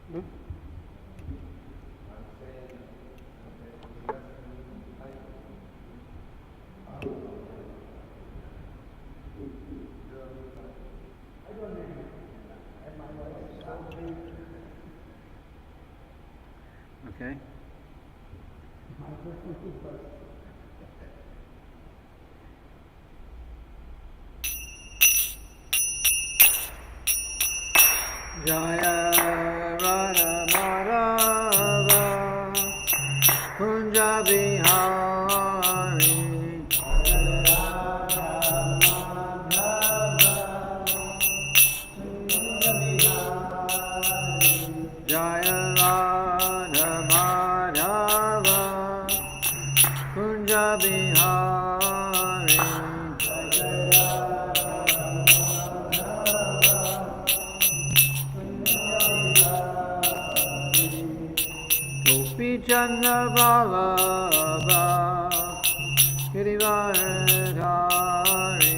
Hmm? Okay. Jaya Radha Madhava Kunja Bihari Jaya Radha Madhava Kunja Bihari Gopi Chandra Ballabha Girivardhari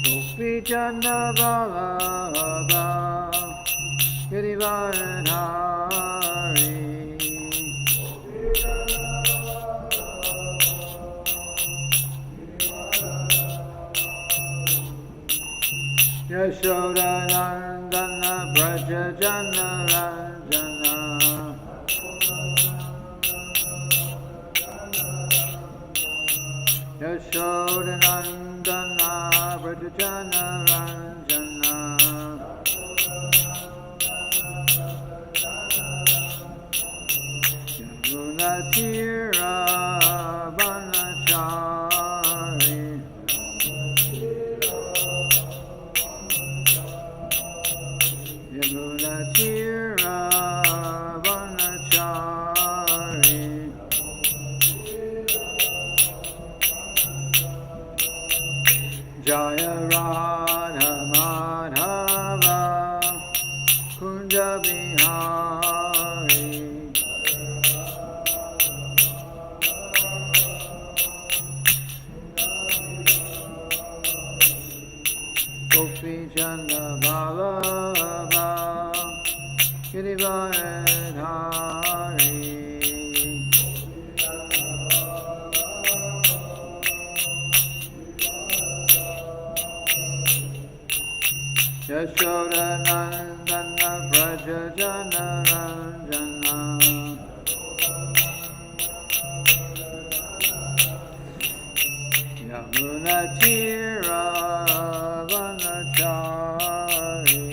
Gopi Chandra Ballabha Girivardhari Yashoda Nandana Braja Jana Ranjana Yashoda Nandana Braja Jana Ranjana Yamuna Tira Vanachari Yamuna Tira Vanachari Jaya Radha Madhava Kunja Bihari Gopi Chandra Ballabha Girivardhari Yashoda Nandana Braja Jana Ranjana Yamuna Tira Vanachari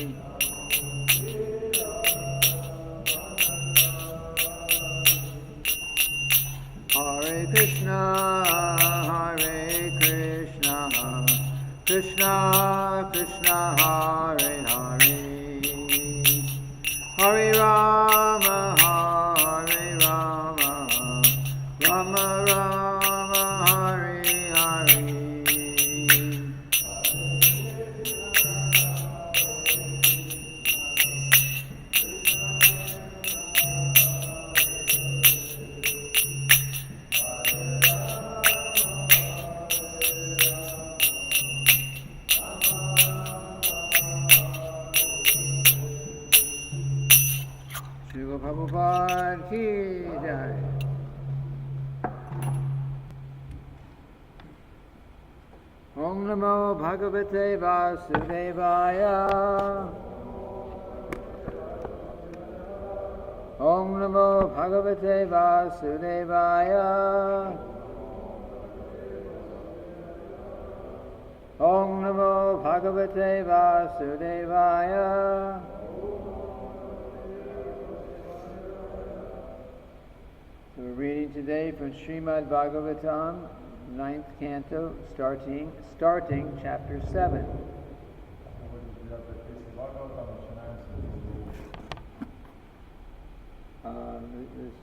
Hare Krishna Hare Krishna Krishna Krishna Hare Hare Hare Rama Hare Rama Rama Rama Hare Hare Srila Prabhupada ki jai. Om Namo Bhagavate Vasudevaya. Om Namo Bhagavate Vasudevaya. Om Namo Bhagavate Vasudevaya. So we're reading today from Srimad-bhagavatam, 9th Canto, starting chapter 7.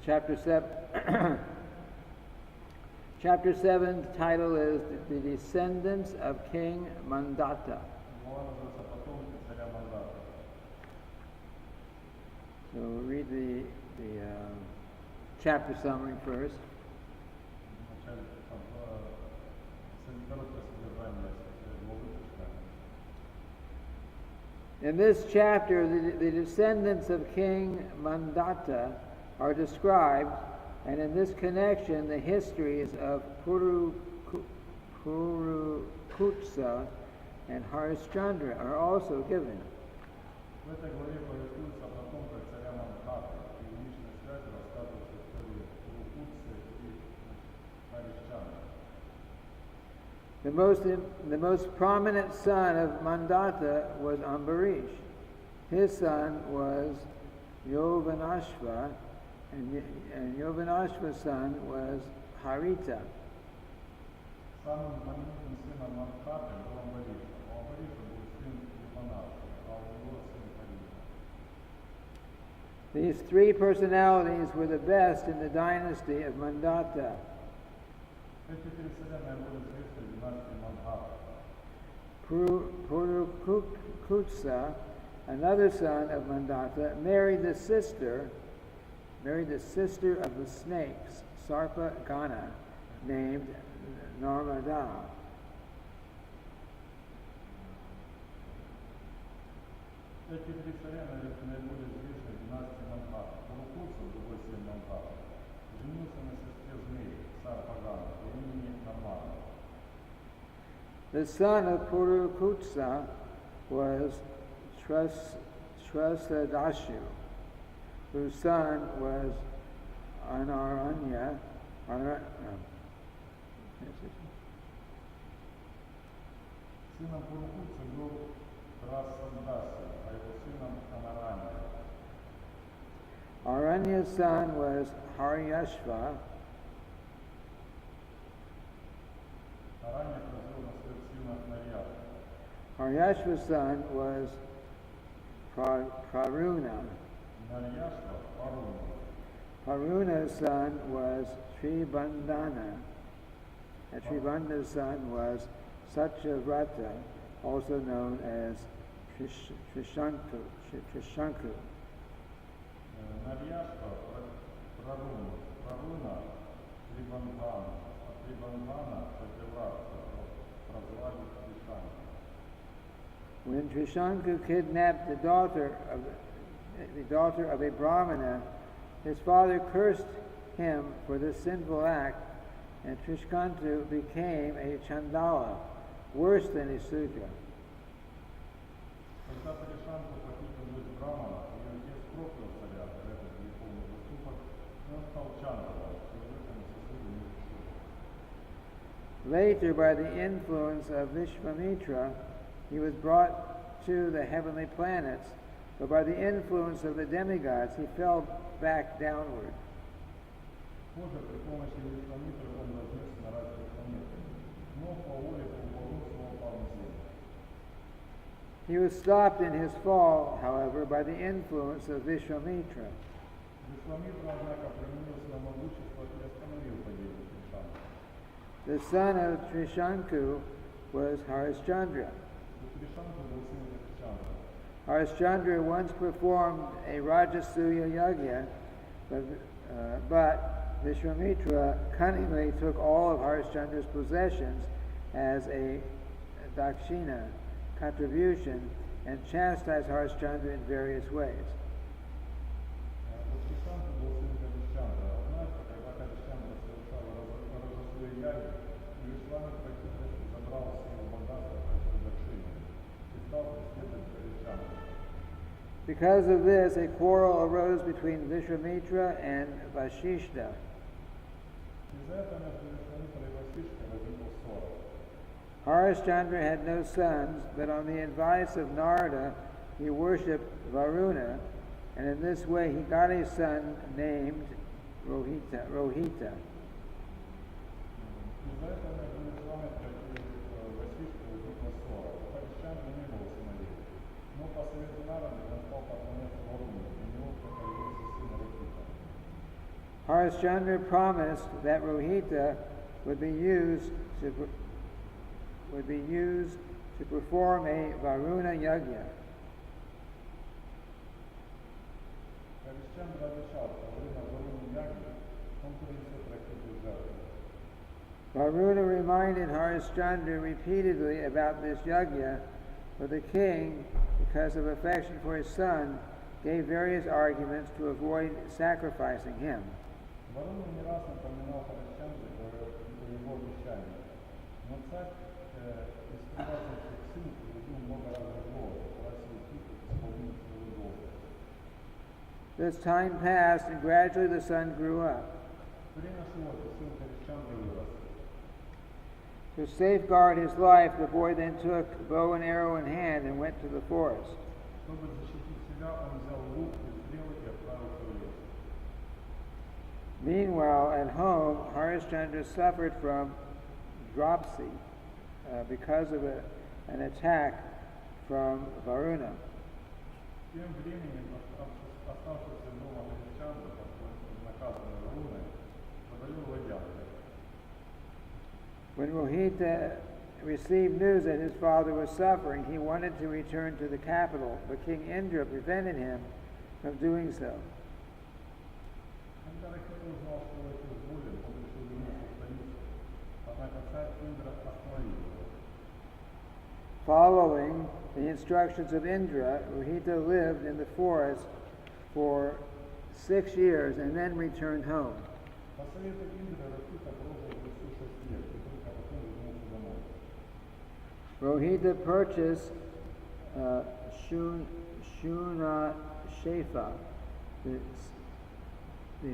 Chapter 7. Chapter 7, the title is The Descendants of King Mandhata. So we'll read the chapter summary first. In this chapter, the descendants of King Mandhata are described, and in this connection, the histories of Purukutsa and Harishchandra are also given. В этой главе повествуется о том, как царя Мандхаты и в личной связи рассказывается история Пурукутсы и Харишчандра. The most prominent son of Mandhata was Ambarish. His son was Yovanashva, and Yovanashva's son was Harita. Самым знаменитым сыном Мандхаты был Амбариша. У Амбариша был сын Йованашва, а у него сын Харита. These three personalities were the best in the dynasty of Mandhata. Эти три царя наиболее известны в династии Мандхата. Purukutsa, another son of Mandhata, married the sister of the snakes, Sarpa Gana, named Narmada. Эти три царя наиболее известны в династии Мандхата. Пурукутса, другой сын Мандхата, женился на сестре змеи, Сарпагана, по имени Нармада. The son of Purukutsa was Shrasadashu, whose son was Anaranya. Сыном Пурукутса был Расандаси, а его сыном Анарanya. Aranya's son was Haryashva. Арanya произвел на свет сына Нарьяшва. Haryashva's son was Praruna. Нарьяшва Паруна. Paruna's son was Tribandana. And Tribandana's son was Satyavrata, also known as Trishanku. Нарьяшва Праруна, Трибандана, а Трибандана Сатяврата прозвали Тришанку. When Trishanku kidnapped the daughter of a Brahmana, his father cursed him for this sinful act, and Trishkantu became a Chandala, worse than a Sudra. Когда Тришанку похитил дочь Брахмана, и отец проклял царя за этот греховный поступок, и он стал Чандалом, человеком со судьбами Шудра. Later, by the influence of Vishvamitra, he was brought to the heavenly planets, but by the influence of the demigods, he fell back downward. Позже при помощи Вишвамитры он вознесся на разные планеты, но по воле Богородства упал на землю. He was stopped in his fall, however, by the influence of Vishvamitra. Вишвамитра, однако, применил свое могущество и остановил падение Тришанку. The son of Trishanku was Harishchandra. Тришанку был сын Тришанку. Harishchandra once performed a Rajasuya yajna, but Vishwamitra cunningly took all of Harishchandra's possessions as a dakshina, contribution, and chastised Harishchandra in various ways. Тришанку был сын Харишчандра. Однажды, когда Харишчандра совершал Рожасуя ягу, Вишвамитра хитростью забрал сына Мандата в качестве дакшины и стал преследовать Харишчандру. Because of this, a quarrel arose between Vishwamitra and Vashishta. Из-за этого между Вишвамитрой и Васишкой возникла ссора. Harishchandra had no sons, but on the advice of Narada, he worshipped Varuna, and in this way he got a son named Rohita. Из-за этого между Вишвамитрой и Васишкой возникла ссора. У Харишчандры не было сыновей, но по совету Нарады он стал поклоняться Варуне, и у него появился сын Рохита. Harishchandra promised that Rohita would be used to perform a Varuna yajna. Харишчандра обещал, что во время Варуны ягги он принесет Рохиту жертву. Varuna reminded Harishchandra repeatedly about this yajna, But the king, because of affection for his son, gave various arguments to avoid sacrificing him. Вороной не раз напоминал Харисчандре о его обещании. Но царь, испугавшись всех сил, приводил много раз разговор, просил тихо исполнить свою долг. This time passed, and gradually the son grew up. Время шло, и сын Харисчандры вырос. To safeguard his life, the boy then took bow and arrow in hand and went to the forest. Чтобы защитить себя, он взял лук и стрелы и отправился в лес. Meanwhile, at home, Harishchandra suffered from dropsy because of an attack from Varuna. Тем временем оставшийся дома Харисчандра, наказанный Варуной, подавил ладьями. When Rohita received news that his father was suffering, he wanted to return to the capital, but King Indra prevented him from doing so. Когда Рахита узнал, что отец болен, он решил вернуться в столицу, однако царь Индра остановил его. Following the instructions of Indra, Rohita lived in the forest for 6 years and then returned home. По совету Индры Рахита прожил в лесу 6 лет, и только потом вернулся домой. Rohita purchased Shuna Shefa, the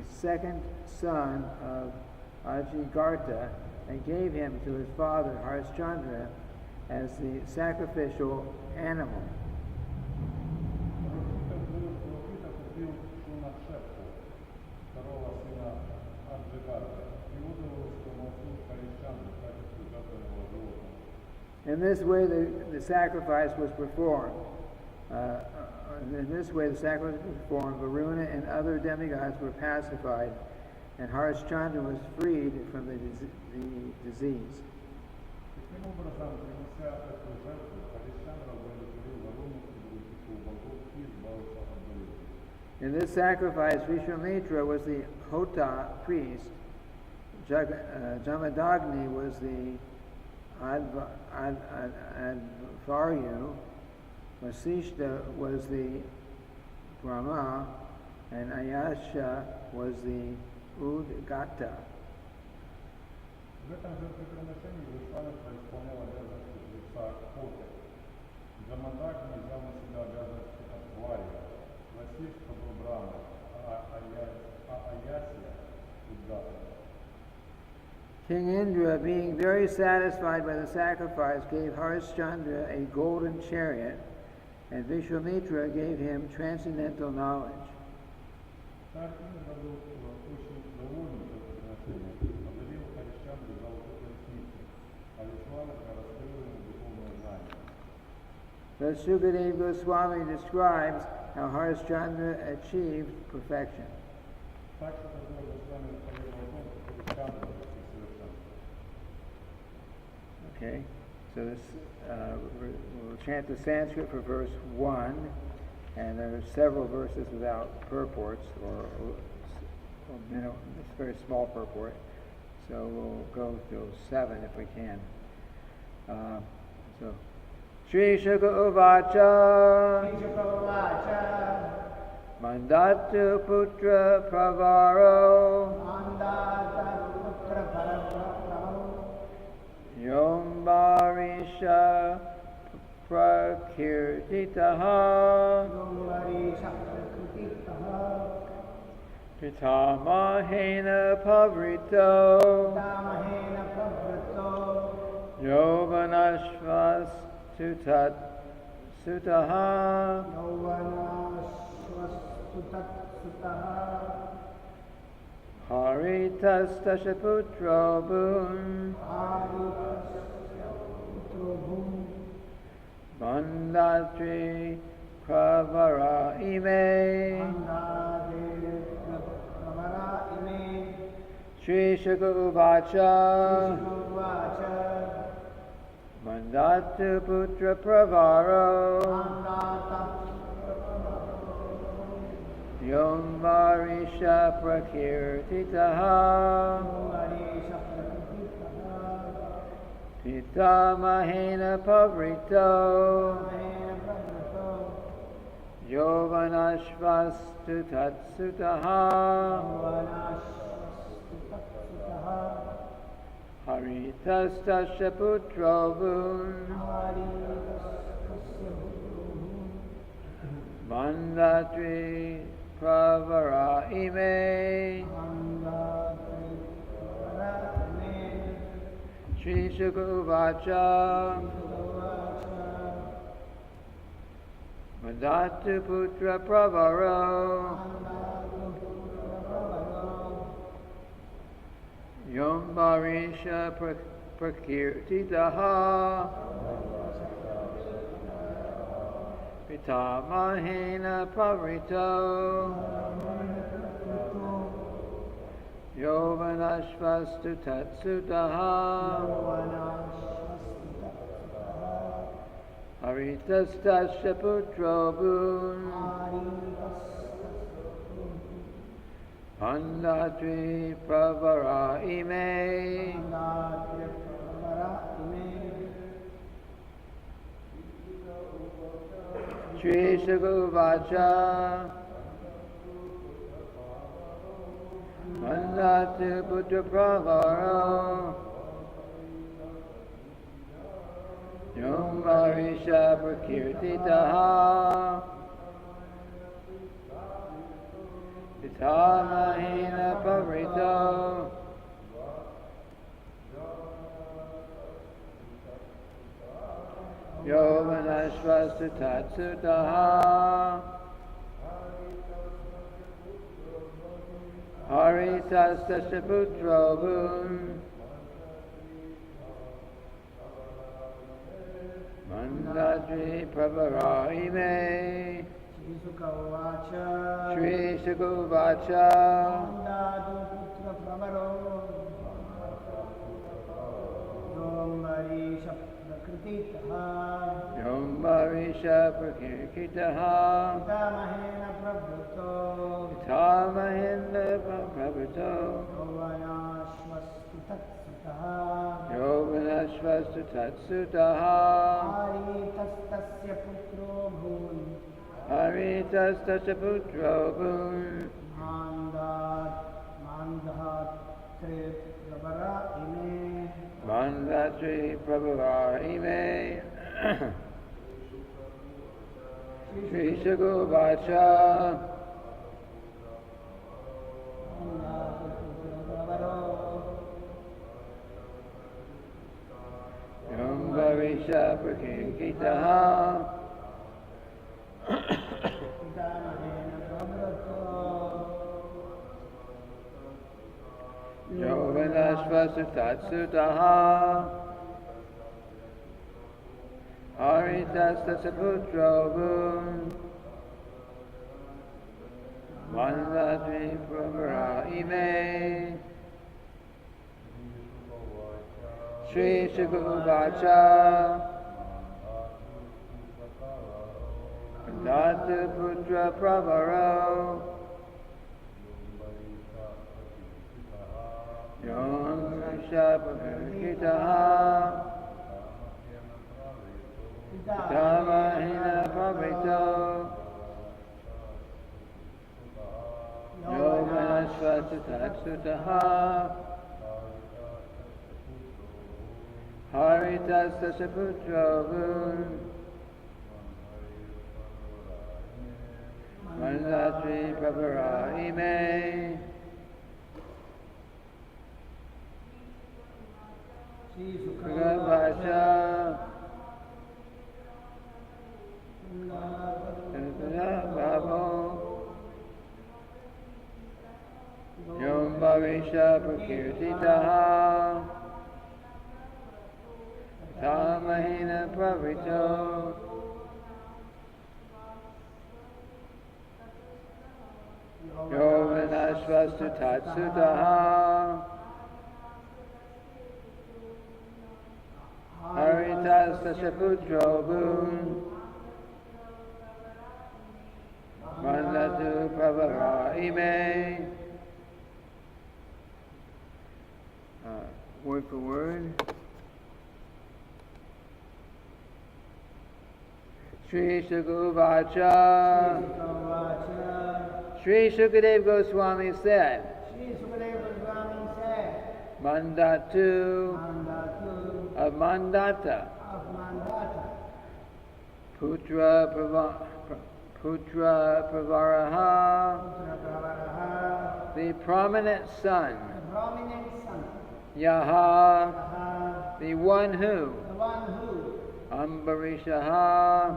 second son of Ajigartha, and gave him to his father Harishchandra as the sacrificial animal. Рахита купил Шуна Шепу, второго сына Аджигарта, и отдал его своему отцу Харисчандру в качестве жертвенного животного. In this way, the sacrifice was performed. In this way, the sacrifice was performed. Varuna and other demigods were pacified, and Harishchandra was freed from the disease. Таким образом, принеся эту жертву, Харисчандра удовлетворил Варуну и других богов и избавился от болезни. In this sacrifice, Vishwamitra was the Hota priest, Jamadagni was the Advaryu, Vasishta was the Brahma, and Ayasha was the Udgata. В этом жертвоприношении Вишвамитра исполнял обязанности жреца Хоты. Джамадагни взял на себя обязанности Адвария, Васишта был Брахма, а Аясия – Удгата. King Indra, being very satisfied by the sacrifice, gave Harishchandra a golden chariot, and Vishwamitra gave him transcendental knowledge. Царь Индра был очень доволен жертвоприношением, одарил Харисчандру золотой колесницей, а Вишвамитра раскрыл ему духовное знание. Thus Sukadeva Goswami describes how Harishchandra achieved perfection. Так что такое Госвами рассказывал о том, как Харисчандра достиг совершенства. Okay, so this we'll chant the Sanskrit for verse 1, and there are several verses without purports, or it's a very small purport, so we'll go to 7 if we can. So, Shri Shuka Uvacha Mandhata Putra Pravaro Yombarisha Prakirtitaha Pitamahena Pavrito Yovanashvas Sutat Sutaha Haritas Tashaputro Bhun Mandatri Pravara Ime Shri Shuka Uvacha Mandhata Putra Pravaro Yom Varisha Prakirtitaha Pitamahena Pavrito Yovanashvastu Tatsutaha Haritastasya Putrovun Mandatri Pravara Ime Shri Shukuvacha Mandhata Putra Pravaro Yombarisha Prakirtitaha Pitamahena Pavrito Yovanashvastu Tatsutaha Haritastasya Putrobun Mandatri Pravara Ime Shri Shukuvacha Mandhata Putra Pravaro Yombarisha Prakirtitaha Pitamahena Pavrito Yovanashvastu Tatsutaha Haritastasya Putrobun Mandatri Pravara Ime Shri Shukuvacha Yombarisha Prakirtitaha Pitamahena Pavrito Yovanashvastu Tatsutaha Haritastasya Putrobun Mandatri Pravara Ime Shri Shukuvacha Yombarisha Prakirtitaha Yovanashvastu Tatsutaha Haritastasya Putrobun Mandatri Pravara Ime Shri Shukuvacha Mandhata Putra Pravaro Yombarisha Prakirtitaha Pitamahena Pavrito Yovanashvastu Tatsutaha Haritastasya Putrobun Mandatri Pravara Ime Shukuvacha Yombarisha Prakirtitaha Pitamahena Pavrito Yovanashvastu Tatsutaha Haritastasya Putrobun Mandhata Pravara Ime word for word. Shri Shukuvacha. Shri Shukadev Goswami said, Mandhatu of Mandhata, Putra Pravaraha, the prominent son, Yaha, the one who, Ambarishaha,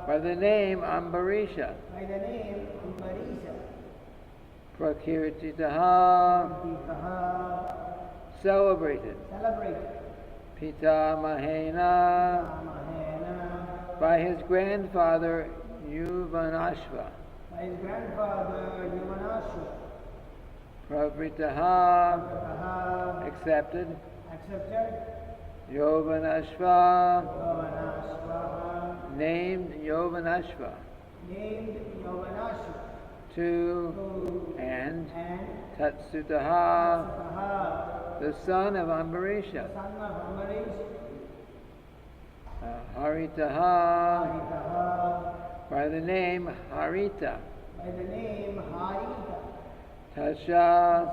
by the name Ambarisha, Prakirtitaha, celebrated, Pita Mahena, by his grandfather Yuvanashva, Pravritaha, accepted, Yovanashva, named Yovanashva, to and Tatsutaha, the son of Ambarisha, Haritaha, by the name Harita, Tasha,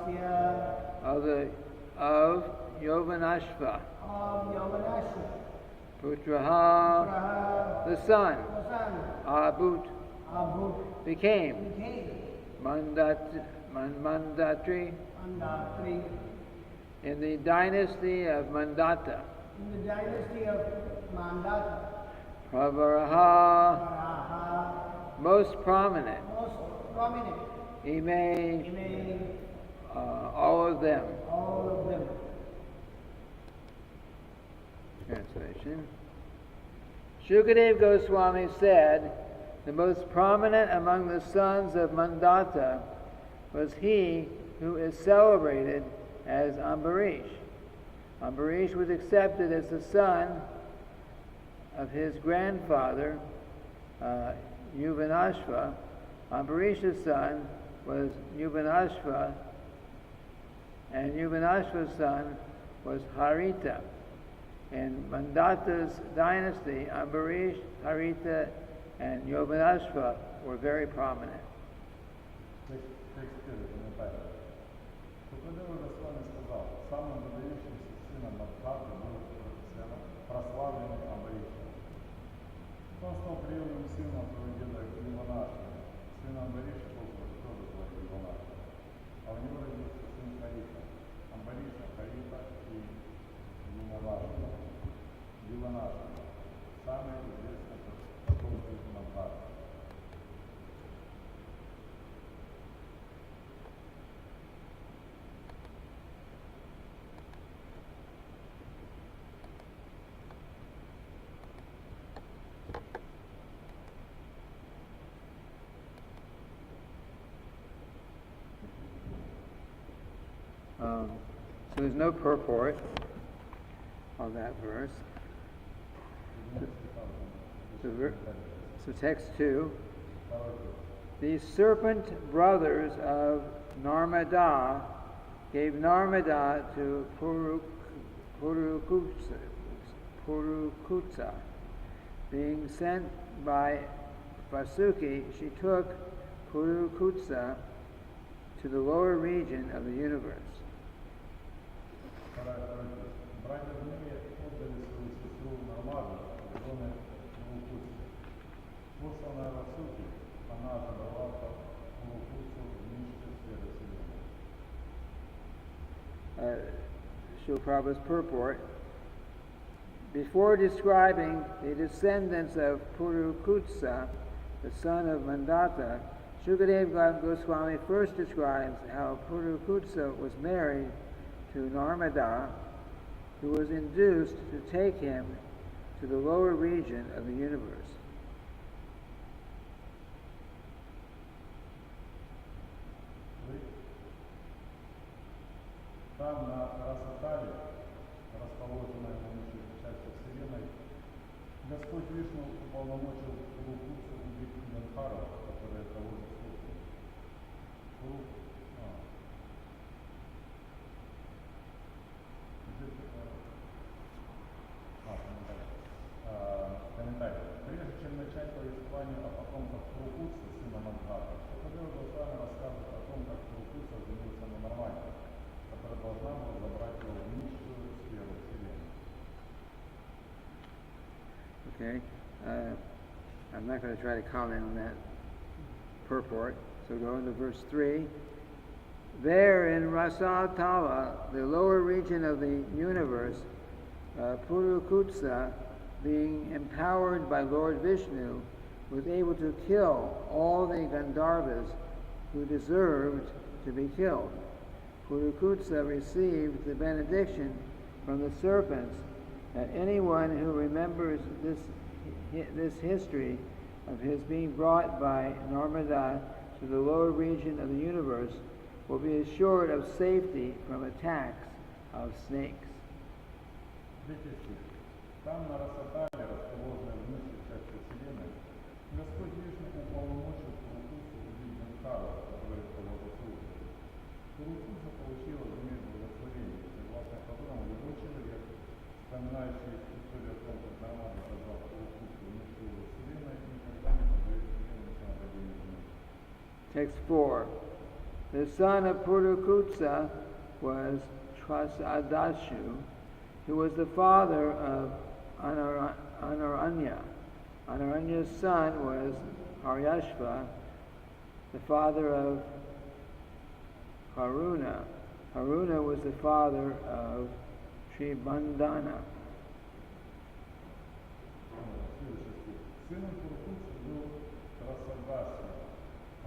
of Yovanashva, Putraha, the son, Abut, became Mandatri, in the dynasty of Mandhata, Pravaraha, most prominent, Ime, all of them. Translation. Shukadev Goswami said, the most prominent among the sons of Mandhata was he who is celebrated as Ambarish. Ambarish was accepted as the son of his grandfather, Yuvanashva. Ambarish's son was Yuvanashva, and Yuvanashva's son was Harita. In Mandhata's dynasty, Ambarish, Harita, and Yovanashva were very prominent. Самым выдающимся сыном Мандхаты был прославленный Амбариша. Он стал приемным сыном своего деда Юванаша. Сын Амбариша тоже звали Юванаша. А у него родился сын Харита. Амбариша, Харита и Юванаша. Самый известный потомки Мандхаты. So there's no purport on that verse. So text 2. The serpent brothers of Narmada gave Narmada to Purukutsa. Being sent by Vasuki, she took Purukutsa to the lower region of the universe. Братья Дмитрия отдали свою сестру Нармаду в жены Пурукутсе. Посланная Васуки, она забрала Пурукутсу в низшие сферы Вселенной. Srila Prabhupada's purport. Before describing the descendants of Purukutsa, the son of Mandhata, Shukadev Goswami first describes how Purukutsa was married to Narmada, who was induced to take him to the lower region of the universe. Там, на Расатале, расположенной в нижней части Вселенной, Господь Вишну уполномочил Пурукутсу убить Гандхару, которая того же слушала. Комментарий. Okay? I'm not going to try to comment on that purport. So go into verse 3. There in Rasatala, the lower region of the universe, Purukutsa, being empowered by Lord Vishnu, was able to kill all the Gandharvas who deserved to be killed. Purukutsa received the benediction from the serpents that anyone who remembers this history of his being brought by Narmada to the lower region of the universe will be assured of safety from attacks of snakes. Там на Расатале, расположенной в нижней части Вселенной, Господь Вишну уполномочил Пурукусу убить Гандхару, который того заслуживает. Пурукуса получила в мир благословение, согласно которому любой человек, вспоминающий историю о том, как Нармада создал Пурукусу и низшую Вселенной, никогда не поддается нападению вниз. Text 4. The son of Purukutsa was Trasadashu, who was the father of Anaranya. Anaranya's son was Haryashva, the father of Haruna. Haruna was the father of Srimad-bhagavatam. Сыном Пурукуса был Трасадаса,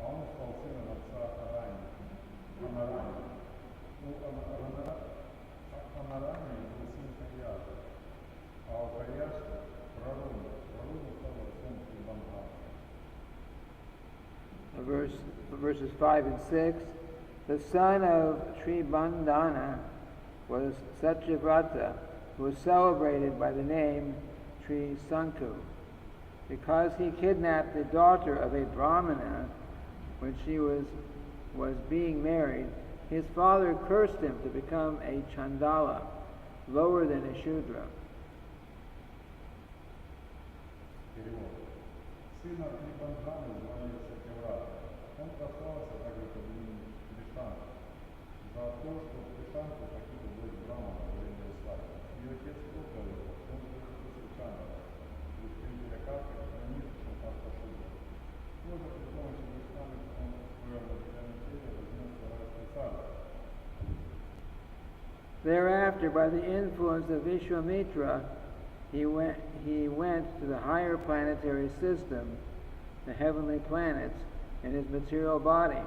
а он стал сыном отца Анарани. Анарани был сын Харьяша, а у Харьяша Раруна. Раруна стал отцом Срибандхана. Verses 5 and 6. The son of Sribandhana was Satyavrata, who was celebrated by the name Trisanku. Because he kidnapped the daughter of a Brahmana when she was being married, his father cursed him to become a Chandala, lower than a Shudra. Сына Срибандханы звали Сатяврата. Он прославился также под именем Кришанка за то, что Кришанку погибла дочь Брахмана во время свадьбы. Ее отец проклял его, он превратился в Чандала, представителя Капы, а не Шантаста Шудра. Тоже при помощи Кришаны он в своем материальном теле вознесся райское царство. Thereafter, by the influence of Vishwamitra, he went to the higher planetary system, the heavenly planets, in his material body.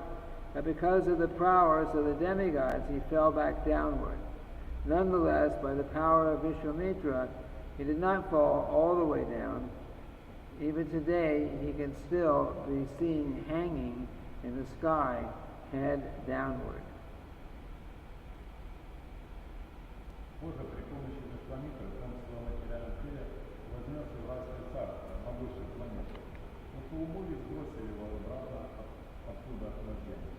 But because of the prowess of the demigods, he fell back downward. Nonetheless, by the power of Vishwamitra, he did not fall all the way down. Even today, he can still be seen hanging in the sky, head downward. Позже при помощи Вишвамитры он в своем материальном теле вознесся в райское царство на высших планетах. Но полубоги сбросили его обратно оттуда на землю.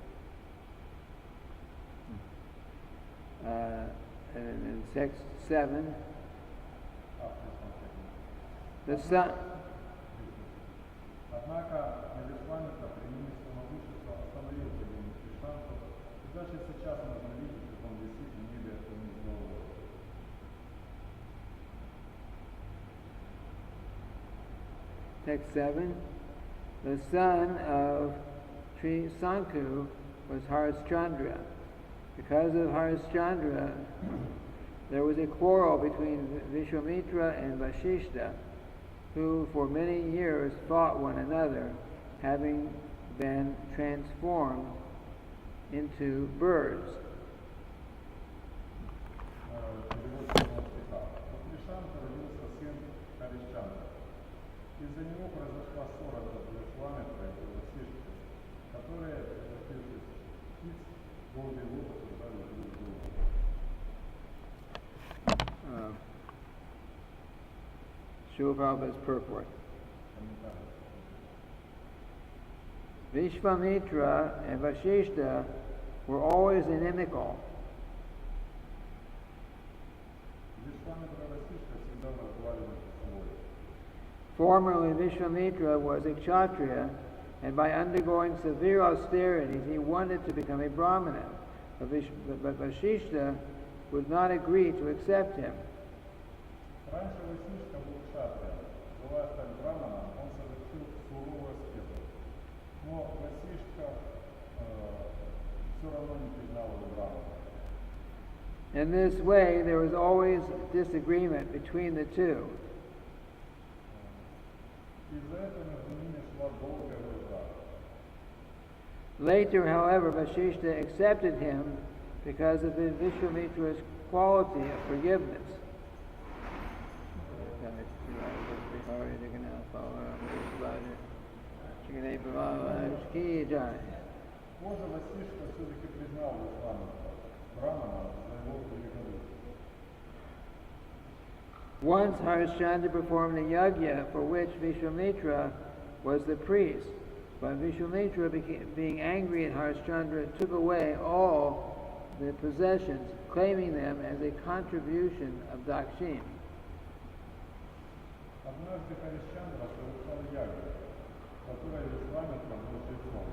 In text 7, the son... Однако Вишвамитра при имени самовышества остановил его Кришанту, и даже сейчас можно видеть, как он висит в небе вниз головой. Text 7. The son of Trisanku was Harishchandra. Because of Harishchandra, there was a quarrel between Vishwamitra and Vashishta, who for many years fought one another, having been transformed into birds. Из-за него произошла ссора между Вишвамитрой и Васиштой, которые, превратившись в птиц, голуби воду создали друг друга. Srila Prabhupada's purport. Vishwamitra and Vashishta were always inimical. Вишвамитра и Васишта всегда враждовали между собой. Formerly, Vishwamitra was a Kshatriya, and by undergoing severe austerities, he wanted to become a Brahmana. But Vashishta would not agree to accept him. Раньше Васишта был кшатрием, желая стать браманом, он совершил суровую аскезу. Но Васишка все равно не признал его браманом. In this way, there was always disagreement between the two. Из-за этого между ними шла долгая война. Later, however, Vasishta accepted him because of Vishwamitra's quality of forgiveness. Позже Васишка все-таки признал Брамана за его великодушие. Once Harishchandra performed a yajna for which Vishwamitra was the priest, but Vishwamitra, being angry at Harishchandra, took away all the possessions, claiming them as a contribution of Dakshin. Однажды Харишчандра совершал ягу, которой Вишвамитра был жрецом.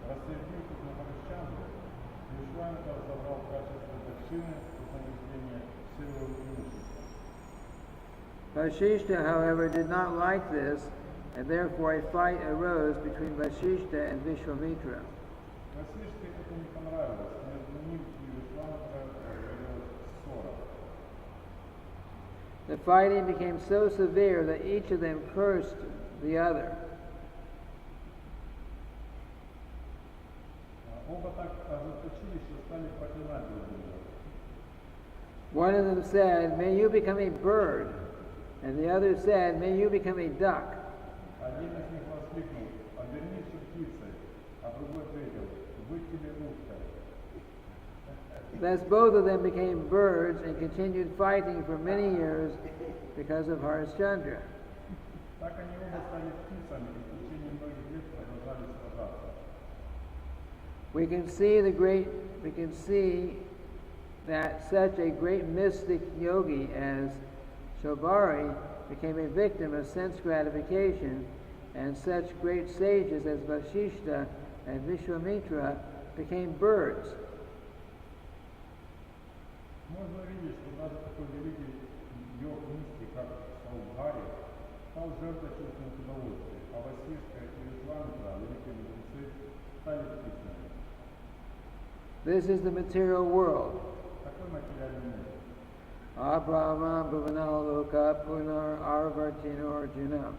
Рассердившись на Харишчандру, Вишвамитра забрал в качестве дакшины вознаграждение все его имущество. Vasishta, however, did not like this, and therefore a fight arose between Vasishta and Vishwamitra. Васишке это не понравилось, между ним и Вишвамитра разгорелась ссора. The fighting became so severe that each of them cursed the other. Оба так ожесточились, что стали проклинать друг друга. One of them said, "May you become a bird," and the other said, "May you become a duck." Один из них воскликнул: "Обернись птицей", а другой ответил: "Будь тебе утка". Thus both of them became birds and continued fighting for many years because of Harishchandra. Так они оба стали птицами и в течение многих лет продолжали сражаться. We can see that such a great mystic yogi as Shobari became a victim of sense gratification, and such great sages as Vasishta and Vishwamitra became birds. Можно видеть, что даже такой великий йог-мистик, как Шобари, стал жертвой чувственных удовольствий, а Васишка и Вишвамитра, великие мудрецы, стали птицами. This is the material world. Такой материальный мир. Abrahma bhuvanaloka punar arvartino arjuna.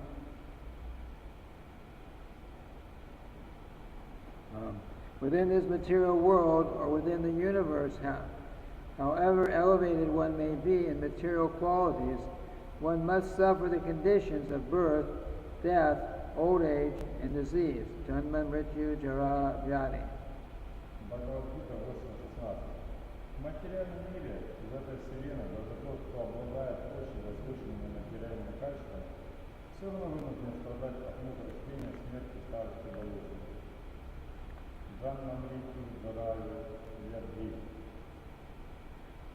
Within this material world or within the universe, however elevated one may be in material qualities, one must suffer the conditions of birth, death, old age, and disease. Janma mrityu jara vyadi. Бхагавад-гита 8.16. В материальном мире, в этой вселенной, даже тот, кто обладает очень возвышенными материальными качествами, все равно вынужден страдать от мук рождения, смерти, старости, болезни. Джанна мритю джараю ядви.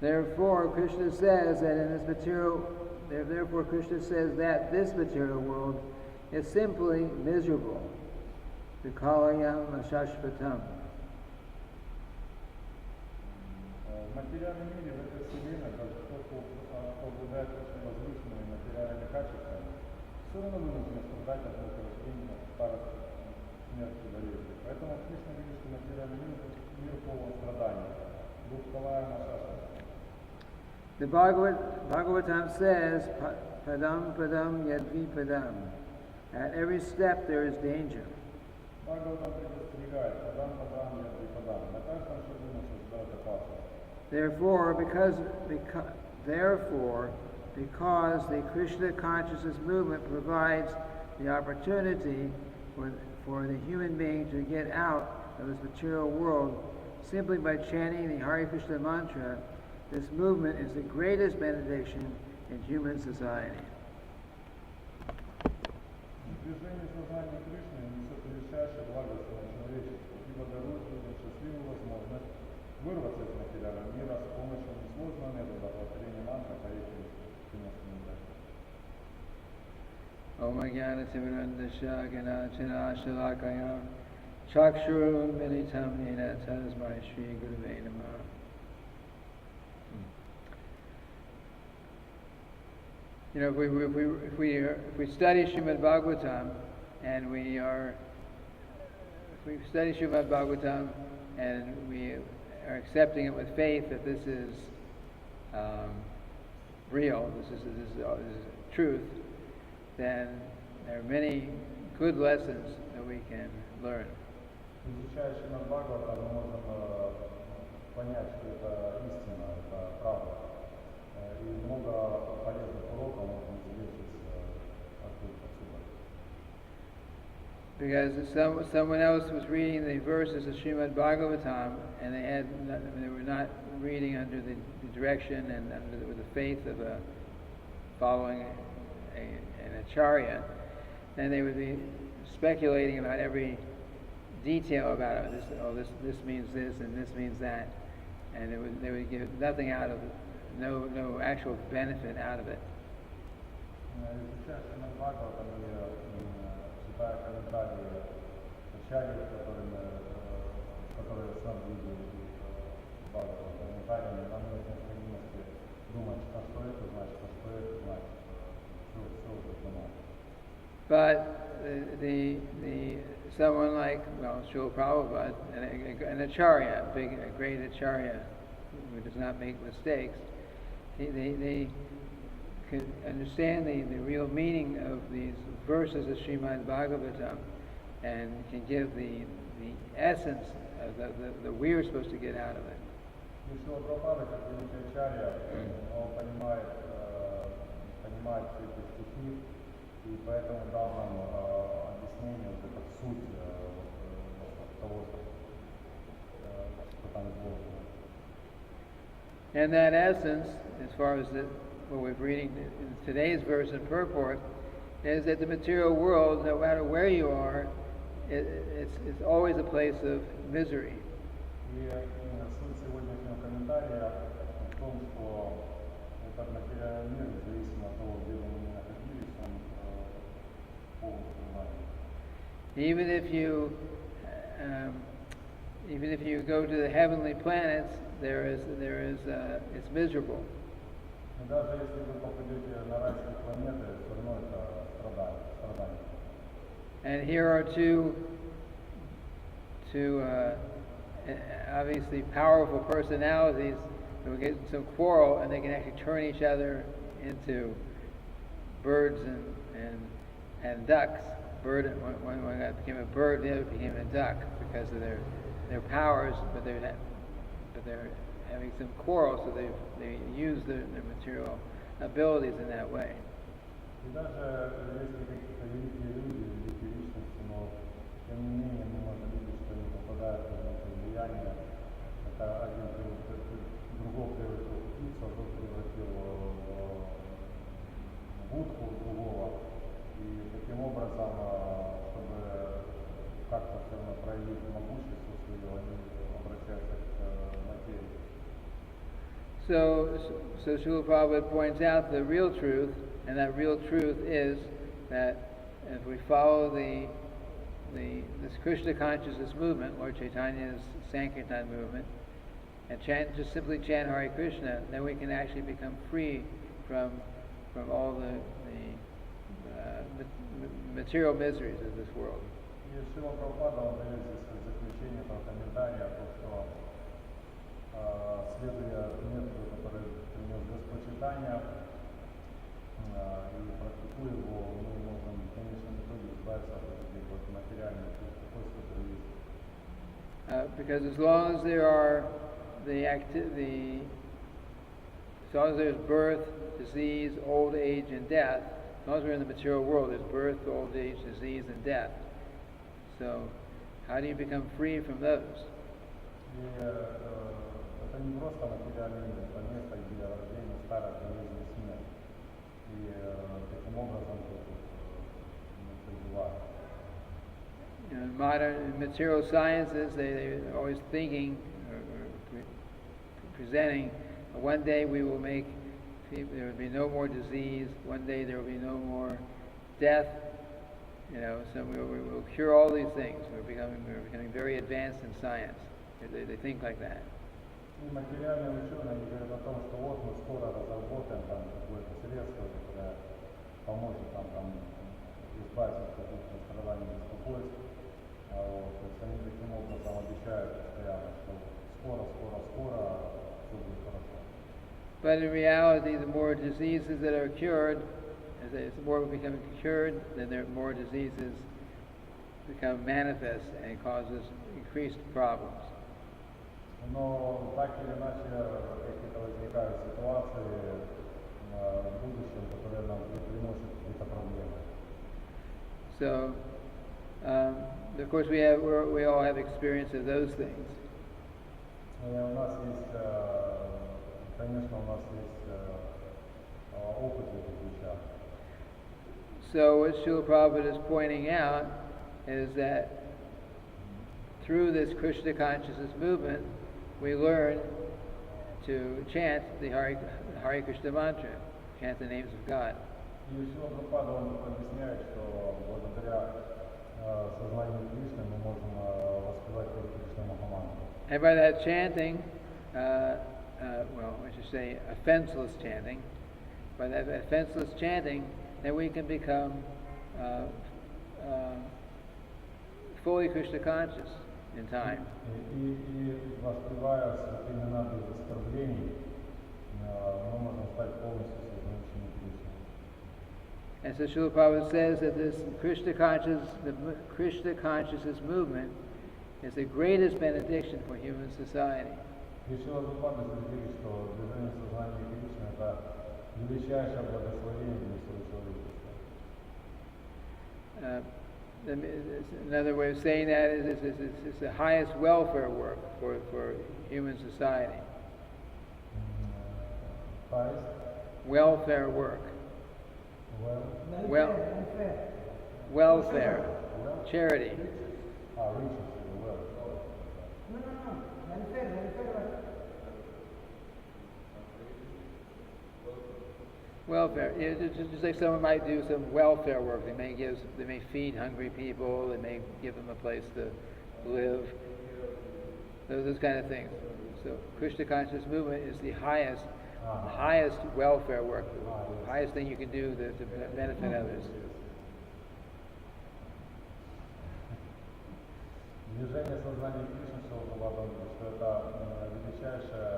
Therefore, Krishna says that this material world is simply miserable. Vikalayam ashashvatam. В материальном мире, в этой вселенной, даже тот, кто обладает очень возвышенными материальными качествами, все равно вынужден страдать от мук рождения, старости, смерти, болезни. Поэтому Кришна видит, что материальный мир полон страданий. Духкалая машаша. The Bhagavatam says, padam padam yadvi padam. At every step there is danger. Бхагаватам предостерегает: падам, падам, ядви, падам. На каждом шагу нас ожидает опасность. Therefore, because the Krishna consciousness movement provides the opportunity for the human being to get out of this material world simply by chanting the Hare Krishna mantra, this movement is the greatest benediction in human society. Движение сознания Кришны несет величайшее благословение человечеству, ибо дарует людям счастливую возможность вырваться из материального мира с помощью несложного метода повторения мантры Харе Кришна. Om Jnana Timirandasya Ganachana Shalakaya Chakshurun Militam Nena Tasmai Shri Gurave Namah. You know, if we study Srimad-bhagavatam and if we study Srimad-bhagavatam and we are accepting it with faith that this is real, this is truth, then there are many good lessons that we can learn. Изучая Srimad-bhagavatam, мы можем понять, что это истина, это правда. И много полезных уроков можно извлечь отсюда. Because someone else was reading the verses of Srimad-bhagavatam and they were not reading under the direction and with the faith of following an acharya, then they would be speculating about every detail about it. This means this and this means that, and they would give nothing out of it, no actual benefit out of it. Изучая Srimad-bhagavatam и читая комментарии acharya, которые сам видел Бхагаватам, комментариями, нам нет необходимости думать, что это значит, что это значит. Все уже знал. But someone like, Srila Prabhupada, an acharya, a great acharya who does not make mistakes, they can understand the real meaning of these verses of Srimad-bhagavatam and can give the essence of that we're supposed to get out of it. Срила Прабхупада, как великий ачарья, он понимает все эти стихи, и поэтому дал нам объяснение, вот эту суть того, что там изложено. And that essence, as far as what we're reading in today's verse and purport, is that the material world, no matter where you are, it's always a place of misery. И суть сегодняшнего комментария в том, что этот материальный мир, независимо от того, где бы мы ни находились, он полон страданий. Even if you go to the heavenly planets, it's miserable. И даже если вы попадете на райские планеты, все равно это страдание. And here are two obviously powerful personalities who will get in some quarrel, and they can actually turn each other into birds and ducks. One guy became a bird, the other became a duck because of their powers, but they're having some quarrel, so they use their material abilities in that way. И даже если какие-то великие люди, великие личности, но тем не менее мы можем видеть, что они попадают под это влияние. Это один другого превратил в птицу, а тот превратил в утку другого. И таким образом, чтобы как-то все равно проявить могущество свое, они обращаются к материи. So Srila Prabhupada points out the real truth, and that real truth is that if we follow this Krishna consciousness movement, Lord Chaitanya's Sankirtan movement, and just simply chant Hare Krishna, then we can actually become free from all the material miseries of this world. И Шрила Прабхупада, он дает здесь заключение этого комментария, то, что следуя методу, который принес Господь Чайтанья, и практикуя его, мы можем в конечном итоге избавиться от этих вот материальных устройств, которые есть. Because as long as there are as long as there's birth, disease, old age, and death, as long as we're in the material world, there's birth, old age, disease, and death. So, how do you become free from those? Это не просто материальный мир, это место, где рождение, старость, болезнь и смерть. И таким образом проживают. Modern material sciences, they're always thinking or presenting, one day there will be no more disease, one day there will be no more death, so we will cure all these things. We're becoming very advanced in science. They think like that. И материальные ученые говорят о том, что вот мы скоро разработаем там какое-то средство, которое поможет нам избавиться от каких-то страданий и беспокойств. Вот. То есть они таким образом обещают постоянно, что скоро все будет хорошо. But in reality, the more diseases that are cured, as the more we become cured, then the more diseases become manifest and causes increased problems. Но так или иначе какие-то возникают ситуации в будущем, которые нам приносят какие-то проблемы. So, of course, we all have experience of those things. У нас есть, конечно, опыт в этих вещах. So what Srila Prabhupada is pointing out is that through this Krishna consciousness movement, we learn to chant the Hare Krishna mantra, chant the names of God. И Шрила Прабхупада, он объясняет, что благодаря сознанию Кришны мы можем воспевать Харе Кришна Махамантру. And by that chanting, I should say offenseless chanting, by that offenseless chanting, then we can become fully Krishna conscious in time. И воспевая святые имена без оскорблений, мы можем стать полностью сознающими Кришны. And so Srila Prabhupada says that this Krishna consciousness movement is the greatest benediction for human society. И Шрила Прабхупада говорит, что движение сознания Кришны — это величайшее благословение для всего человечества. Another way of saying that is it's the highest welfare work for human society. Welfare work. Welfare. Charity. Welfare. Just like someone might do some welfare work. They may feed hungry people. They may give them a place to live. Those kind of things. So Krishna conscious movement is the highest welfare work, the highest thing you can do to benefit others. Движение сознания Кришны, что это величайшее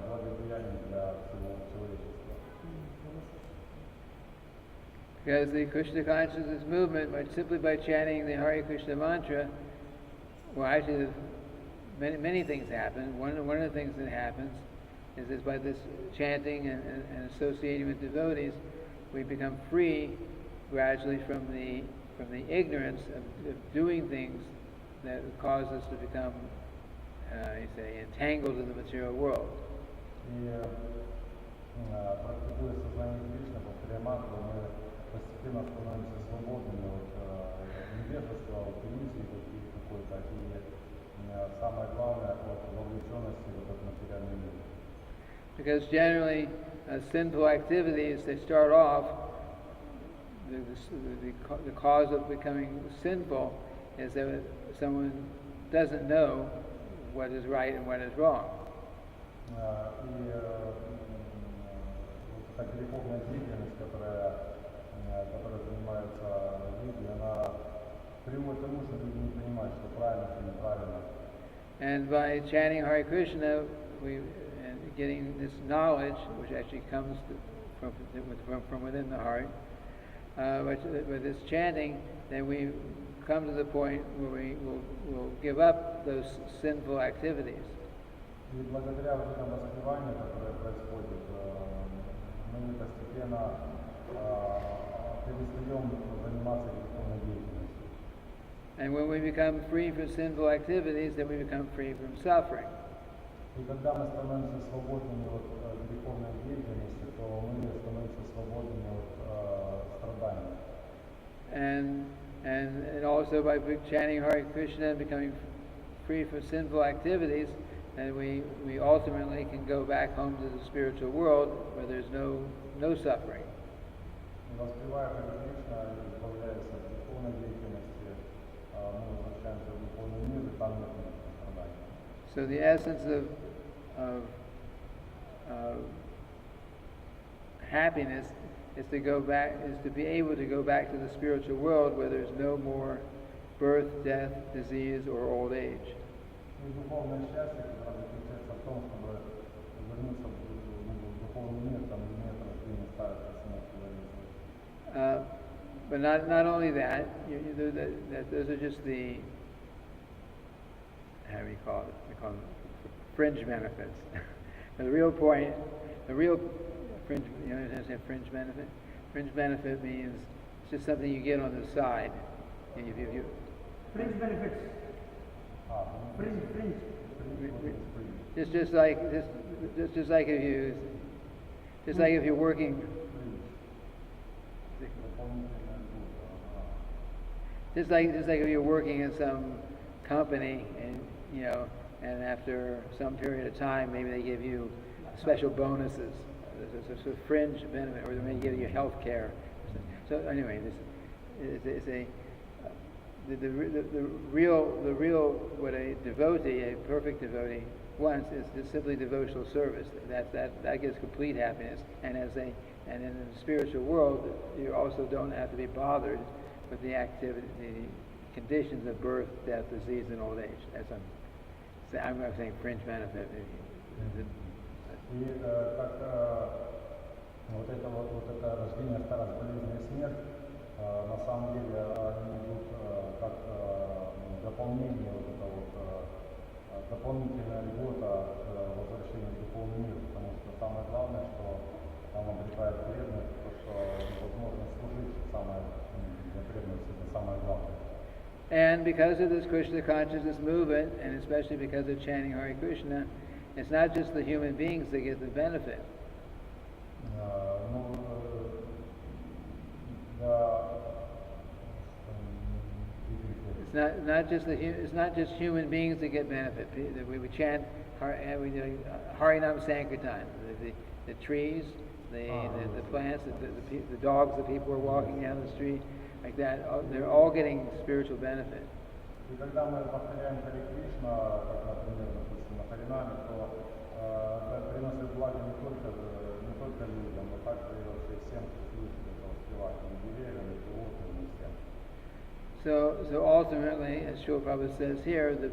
благодеяние для всего человечества. Because the Krishna consciousness movement, simply by chanting the Hare Krishna mantra, well, actually, many things happen. One of the things that happens is by this chanting and associating with devotees, we become free gradually from the ignorance of doing things that cause us to become, entangled in the material world. Практикуя сознание Кришны, повторяя мантру, мы постепенно становимся свободными от невежества, от иллюзий какой-то, и самое главное, от вовлеченности в этот материальный мир. Because generally, sinful activities, they start off, the cause of becoming sinful is that someone doesn't know what is right and what is wrong. И эта греховная деятельность, которая занимается люди, она приводит к тому, что люди не понимают, что правильно, что неправильно. And by chanting Hare Krishna, and getting this knowledge, which actually comes from within the heart, with this chanting, then we come to the point where we will give up those sinful activities. И благодаря вот этому воспеванию, которое происходит, мы постепенно перестаем заниматься греховной деятельностью. And when we become free from sinful activities, then we become free from suffering. И когда мы становимся свободными от греховной деятельности, то мы становимся свободными от страданий. And also by chanting Hare Krishna and becoming free from sinful activities, and we ultimately can go back home to the spiritual world where there's no suffering. Воспевая Харе Кришна, избавляясь от греховной деятельности, мы возвращаемся в духовный мир, и там нет страданий. So the essence of happiness is to go back, is to be able to go back to the spiritual world where there's no more birth, death, disease, or old age. И духовное счастье как раз заключается в том, чтобы вернуться в духовный мир, там не нет рождения, старости, смерти, болезни. But not only that, those are just the, how do we call it? We call them fringe benefits. The real point, the real fringe, you understand fringe benefit? Fringe benefit means it's just something you get on the side. Fringe benefits. Fringe. Just like if you're working. Just like if you're working in some company and and after some period of time maybe they give you special bonuses. There's a fringe benefit, or they may give you health care. So anyway, this is the real what a devotee, a perfect devotee, wants is just simply devotional service. That gives complete happiness. And in the spiritual world, you also don't have to be bothered with the activity, the conditions of birth, death, disease, and old age. I'm saying fringe benefit. И как вот это рождение, старость, болезнь и смерть, на самом деле они идут как дополнение, дополнительная льгота к возвращению в духовный мир, потому что самое главное, что там обретает преданность, то, что возможность служить, самое для преданности, это самое главное. And because of this Krishna consciousness movement, and especially because of chanting Hare Krishna, it's not just the human beings that get the benefit. It's not just human beings that get benefit. We chant Harinam Sankirtan. The trees, the plants, the dogs, the people who are walking down the street, like that. They're all getting spiritual benefit. И когда мы повторяем Харе Кришна, как, например, допустим, на Харинаме, то это приносит благо не только людям, но также и вообще всем, кто слышит это воспевать, и деревьям, и животным, и всем. So ultimately, as Srila Prabhupada says here, the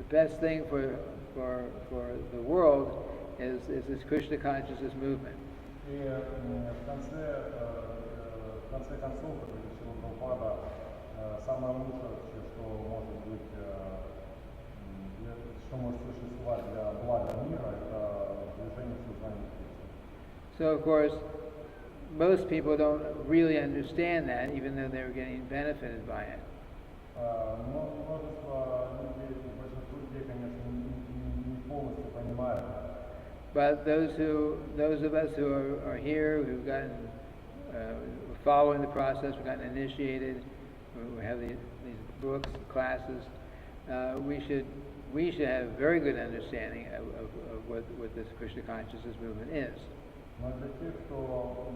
best thing for the world is this Krishna consciousness movement. И в конце концов, как решил Прабхупада, самое лучшее, что может быть, что может существовать для блага мира, это движение сознания Кришны. So of course, most people don't really understand that, even though they're getting benefited by it. Множество людей, большинство людей, конечно, не полностью понимают. But those of us who are here, who've gotten following the process, we've gotten initiated, we have these books, classes, we should have very good understanding of what this Krishna consciousness movement is. Но для тех, кто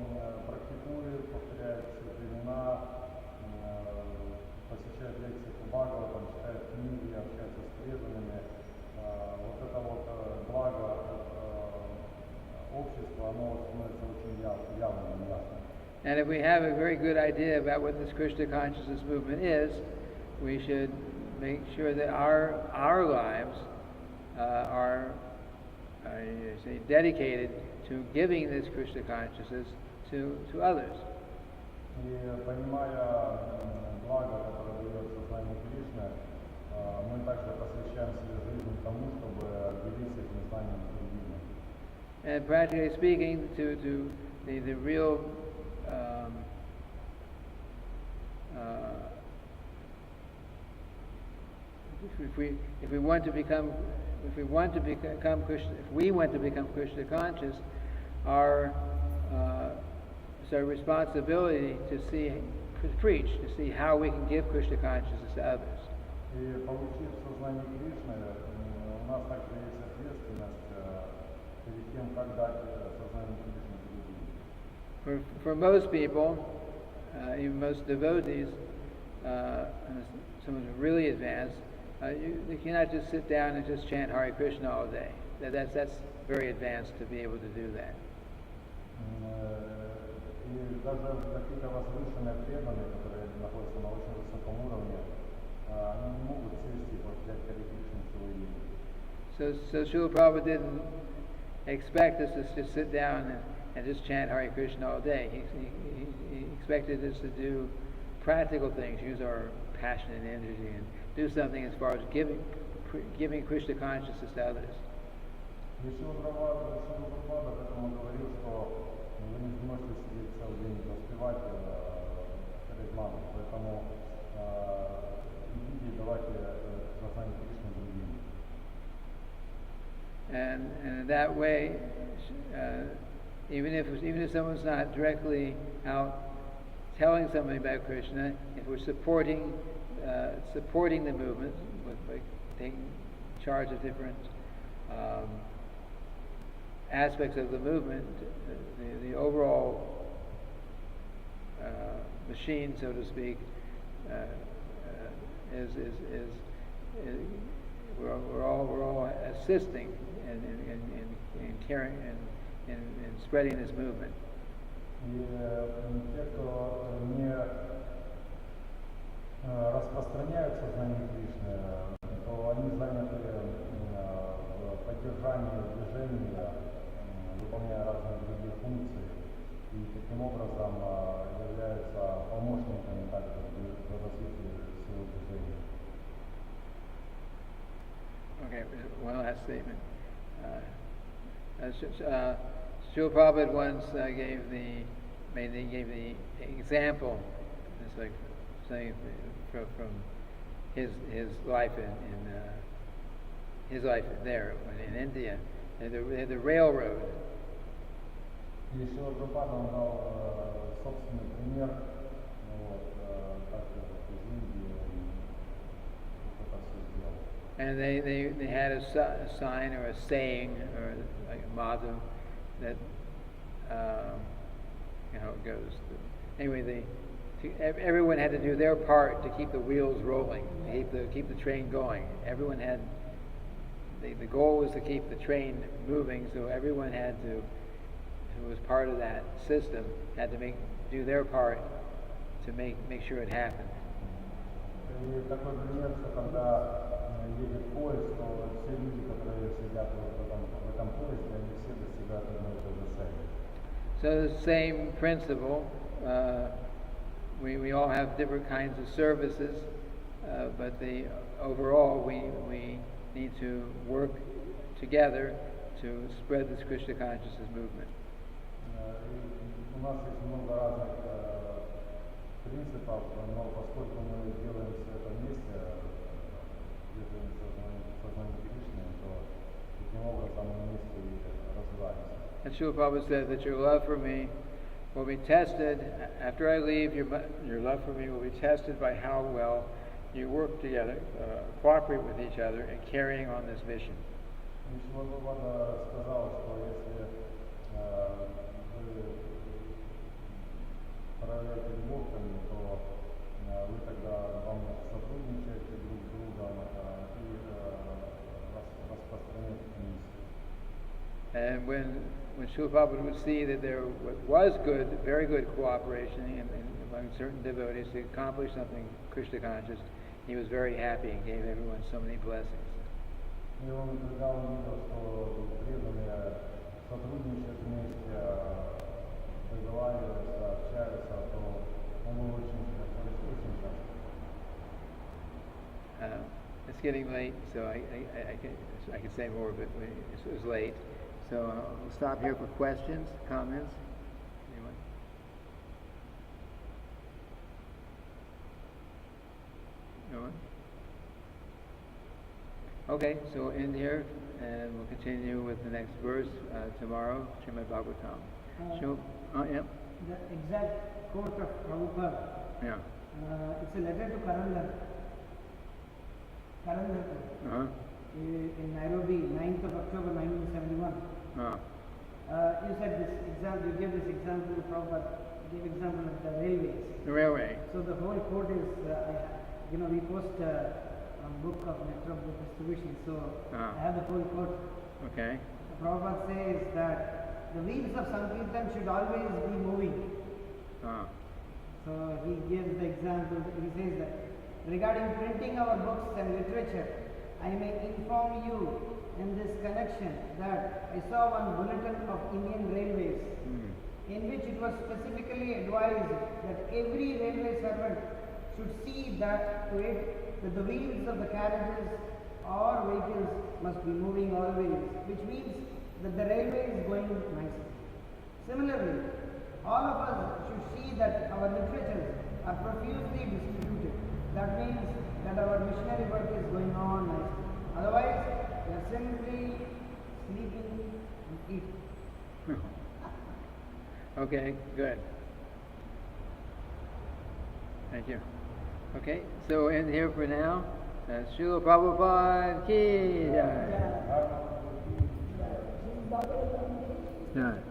практикует, повторяет все времена, посещает лекции по Бхагаватам, читает книги, общается с преданными, вот это вот благо общества, оно становится очень явным и ясным. And if we have a very good idea about what this Krishna consciousness movement is, we should make sure that our lives are dedicated to giving this Krishna consciousness to others. И понимая благо, которое дает сознание Кришны, мы также посвящаем свою жизнь тому, чтобы делиться этим знанием с другими. And practically speaking, to the real if we want to become Krishna conscious, it's our responsibility to preach, to see how we can give Krishna consciousness to others. И получив сознание Кришны, у нас также есть ответственность перед тем, как дать сознание Кришны другим. For most people, even most devotees, someone who's really advanced, you cannot just sit down and just chant Hare Krishna all day. very advanced to be able to do that. И даже какие-то возвышенные преданные, которые находятся на очень высоком уровне, они не могут сесть и повторять Харе Кришна целый день. So Srila Prabhupada didn't expect us to just sit down and just chant Hare Krishna all day. He expected us to do practical things, use our passion and energy, and do something as far as giving Krishna consciousness to others. Шрила Прабхупада поэтому говорил, что вы не сможете сидеть целый день и воспевать харизмату, поэтому идите и давайте сознание Кришны другим. And in that way, even if someone's not directly out telling somebody about Krishna, if we're supporting the movement by taking charge of different aspects of the movement, the overall machine, so to speak, is we're all assisting in carrying and spreading this movement. И те, кто не распространяют сознание Кришны, то они заняты в поддержании движения, выполняя разные другие функции, и таким образом являются помощниками также в развитии всего движения. Okay, one last statement. Srila Prabhupada once gave the example. It's like saying from his life in his life there in India. They had the railroad. И Шрила Прабхупада он дал собственный пример, как из Индии это все сделал. And they had a sign or a saying or like a motto that how it goes. Anyway, everyone had to do their part to keep the wheels rolling, to keep the train going. Everyone had the goal was to keep the train moving, so everyone had to, who was part of that system, had to do their part to make sure it happened. И такой пример, что когда едет поезд, то все люди, которые сидят в этом поезде, они все достигают одной и той же цели. So the same principle, we all have different kinds of services, but overall we need to work together to spread this Krishna consciousness movement. У нас есть много разных принципов, но поскольку мы делаем все это вместе, движение сознания Кришны, то таким образом мы вместе и развиваемся. And Srila Prabhupada said that your love for me will be tested, after I leave, your love for me will be tested by how well you work together, cooperate with each other in carrying on this mission. И Шрила Прабхупада сказал, что если вы проявляете любовь ко мне, то вы тогда вам сотрудничаете друг с другом и распространяете миссию. And when Srila Prabhupada would see that there was very good cooperation among certain devotees to accomplish something Krishna conscious, he was very happy and gave everyone so many blessings. И он, когда он видел, что преданные сотрудничают вместе, договариваются, общаются, то он был очень счастлив. It's getting late, so I can say more, but it was late. So we'll stop here for questions, comments. Anyone? No one? Okay, so we'll end here, and we'll continue with the next verse tomorrow, Srimad-bhagavatam. Yeah. The exact quote of Prabhupada. Yeah. It's a letter to Karandar. In Nairobi, 9th of October 1971. You said this example, you gave this example, Prabhupada gave example of the railways. The railway. So the whole quote is, we post a book of Network Book Distribution, so I have the whole quote. Okay. Prabhupada says that the wheels of Sankirtan should always be moving. So he gives the example, he says that regarding printing our books and literature, I may inform you in this connection that I saw one bulletin of Indian Railways in which it was specifically advised that every railway servant should see that to it that the wheels of the carriages or vehicles must be moving always, which means that the railway is going nicely. Similarly, all of us should see that our literatures are profusely distributed. That means that our missionary work is going on nicely. Otherwise, we are simply sleeping and eating. Okay, good. Thank you. Okay, so we'll end here for now. Srila Prabhupada ki jai. Done.